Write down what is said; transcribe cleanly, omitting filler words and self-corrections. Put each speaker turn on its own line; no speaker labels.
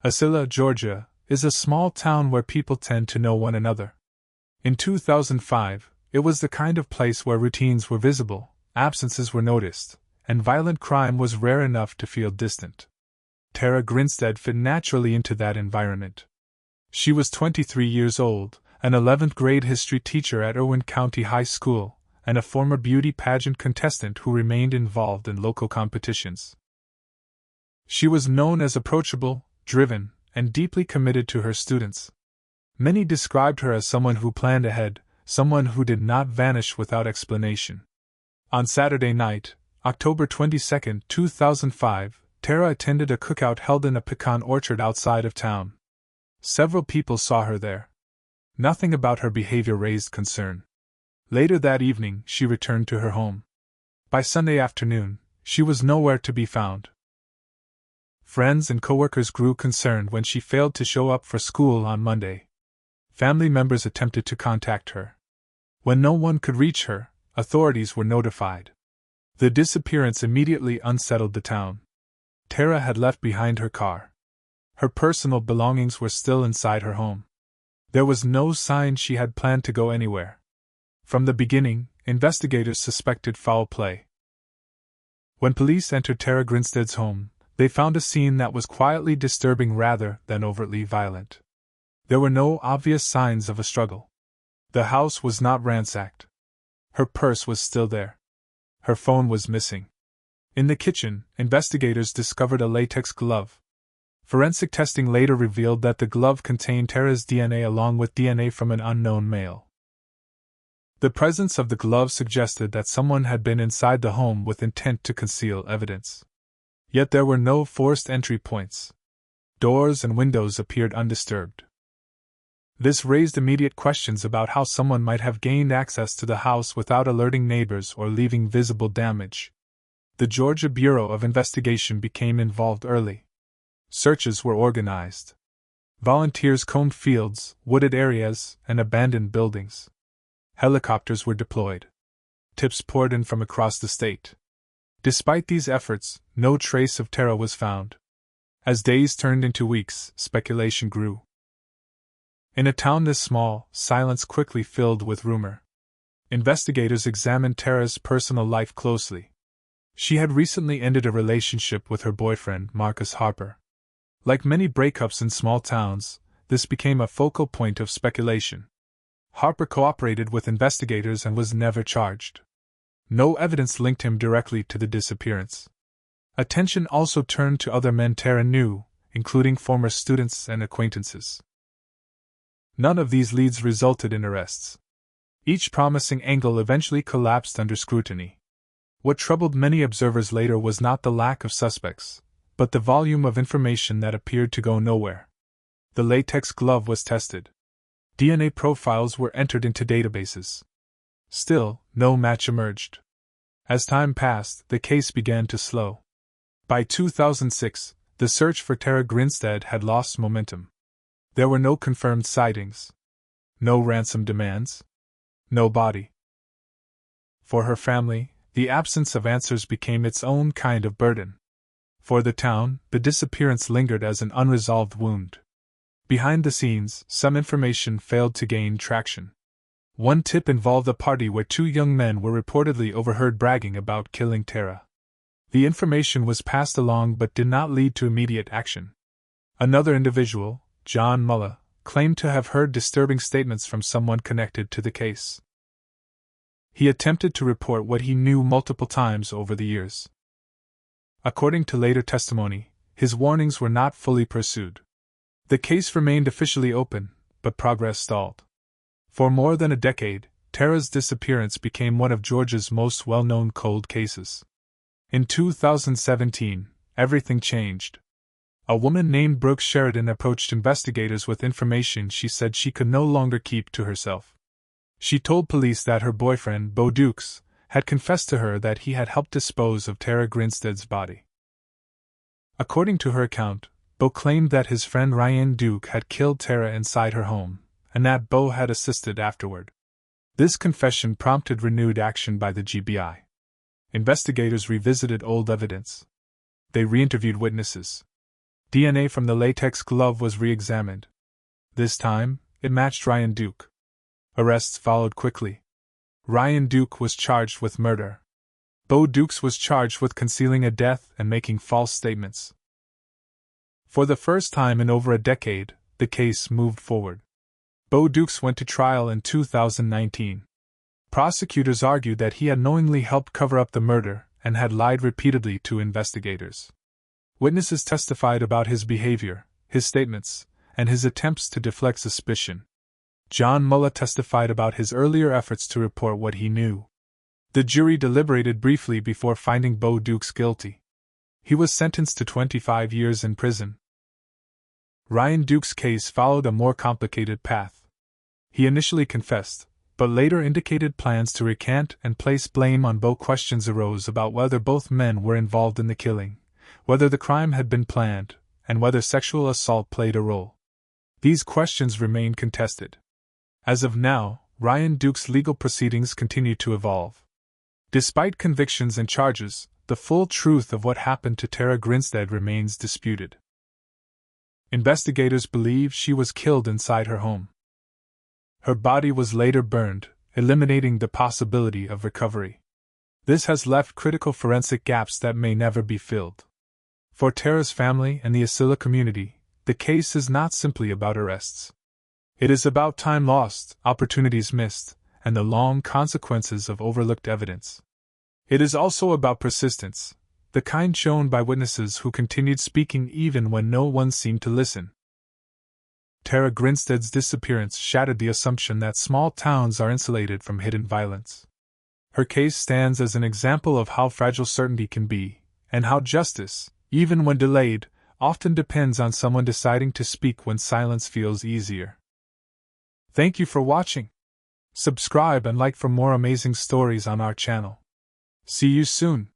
Acylla, Georgia, is a small town where people tend to know one another. In 2005, it was the kind of place where routines were visible, absences were noticed, and violent crime was rare enough to feel distant. Tara Grinstead fit naturally into that environment. She was 23 years old, an 11th grade history teacher at Irwin County High School, and a former beauty pageant contestant who remained involved in local competitions. She was known as approachable, driven, and deeply committed to her students. Many described her as someone who planned ahead, someone who did not vanish without explanation. On Saturday night, October 22, 2005, Tara attended a cookout held in a pecan orchard outside of town. Several people saw her there. Nothing about her behavior raised concern. Later that evening, she returned to her home. By Sunday afternoon, she was nowhere to be found. Friends and coworkers grew concerned when she failed to show up for school on Monday. Family members attempted to contact her. When no one could reach her, authorities were notified. The disappearance immediately unsettled the town. Tara had left behind her car. Her personal belongings were still inside her home. There was no sign she had planned to go anywhere. From the beginning, investigators suspected foul play. When police entered Tara Grinstead's home, they found a scene that was quietly disturbing rather than overtly violent. There were no obvious signs of a struggle. The house was not ransacked. Her purse was still there. Her phone was missing. In the kitchen, investigators discovered a latex glove. Forensic testing later revealed that the glove contained Tara's DNA along with DNA from an unknown male. The presence of the glove suggested that someone had been inside the home with intent to conceal evidence. Yet there were no forced entry points. Doors and windows appeared undisturbed. This raised immediate questions about how someone might have gained access to the house without alerting neighbors or leaving visible damage. The Georgia Bureau of Investigation became involved early. Searches were organized. Volunteers combed fields, wooded areas, and abandoned buildings. Helicopters were deployed. Tips poured in from across the state. Despite these efforts, no trace of Tara was found. As days turned into weeks, speculation grew. In a town this small, silence quickly filled with rumor. Investigators examined Tara's personal life closely. She had recently ended a relationship with her boyfriend, Marcus Harper. Like many breakups in small towns, this became a focal point of speculation. Harper cooperated with investigators and was never charged. No evidence linked him directly to the disappearance. Attention also turned to other men Tara knew, including former students and acquaintances. None of these leads resulted in arrests. Each promising angle eventually collapsed under scrutiny. What troubled many observers later was not the lack of suspects, but the volume of information that appeared to go nowhere. The latex glove was tested. DNA profiles were entered into databases. Still, no match emerged. As time passed, the case began to slow. By 2006, the search for Tara Grinstead had lost momentum. There were no confirmed sightings. No ransom demands. No body. For her family, the absence of answers became its own kind of burden. For the town, the disappearance lingered as an unresolved wound. Behind the scenes, some information failed to gain traction. One tip involved a party where two young men were reportedly overheard bragging about killing Tara. The information was passed along but did not lead to immediate action. Another individual, John Muller, claimed to have heard disturbing statements from someone connected to the case. He attempted to report what he knew multiple times over the years. According to later testimony, his warnings were not fully pursued. The case remained officially open, but progress stalled. For more than a decade, Tara's disappearance became one of Georgia's most well-known cold cases. In 2017, everything changed. A woman named Brooke Sheridan approached investigators with information she said she could no longer keep to herself. She told police that her boyfriend, Bo Dukes, had confessed to her that he had helped dispose of Tara Grinstead's body. According to her account, Bo claimed that his friend Ryan Duke had killed Tara inside her home, and that Bo had assisted afterward. This confession prompted renewed action by the GBI. Investigators revisited old evidence. They re-interviewed witnesses. DNA from the latex glove was re-examined. This time, it matched Ryan Duke. Arrests followed quickly. Ryan Duke was charged with murder. Bo Dukes was charged with concealing a death and making false statements. For the first time in over a decade, the case moved forward. Bo Dukes went to trial in 2019. Prosecutors argued that he had knowingly helped cover up the murder and had lied repeatedly to investigators. Witnesses testified about his behavior, his statements, and his attempts to deflect suspicion. John Mullah testified about his earlier efforts to report what he knew. The jury deliberated briefly before finding Bo Dukes guilty. He was sentenced to 25 years in prison. Ryan Duke's case followed a more complicated path. He initially confessed, but later indicated plans to recant and place blame on Bo. Questions arose about whether both men were involved in the killing, whether the crime had been planned, and whether sexual assault played a role. These questions remain contested. As of now, Ryan Duke's legal proceedings continue to evolve. Despite convictions and charges, the full truth of what happened to Tara Grinstead remains disputed. Investigators believe she was killed inside her home. Her body was later burned, eliminating the possibility of recovery. This has left critical forensic gaps that may never be filled. For Tara's family and the Asila community, the case is not simply about arrests. It is about time lost, opportunities missed, and the long consequences of overlooked evidence. It is also about persistence, the kind shown by witnesses who continued speaking even when no one seemed to listen. Tara Grinstead's disappearance shattered the assumption that small towns are insulated from hidden violence. Her case stands as an example of how fragile certainty can be, and how justice, even when delayed, often depends on someone deciding to speak when silence feels easier. Thank you for watching. Subscribe and like for more amazing stories on our channel. See you soon.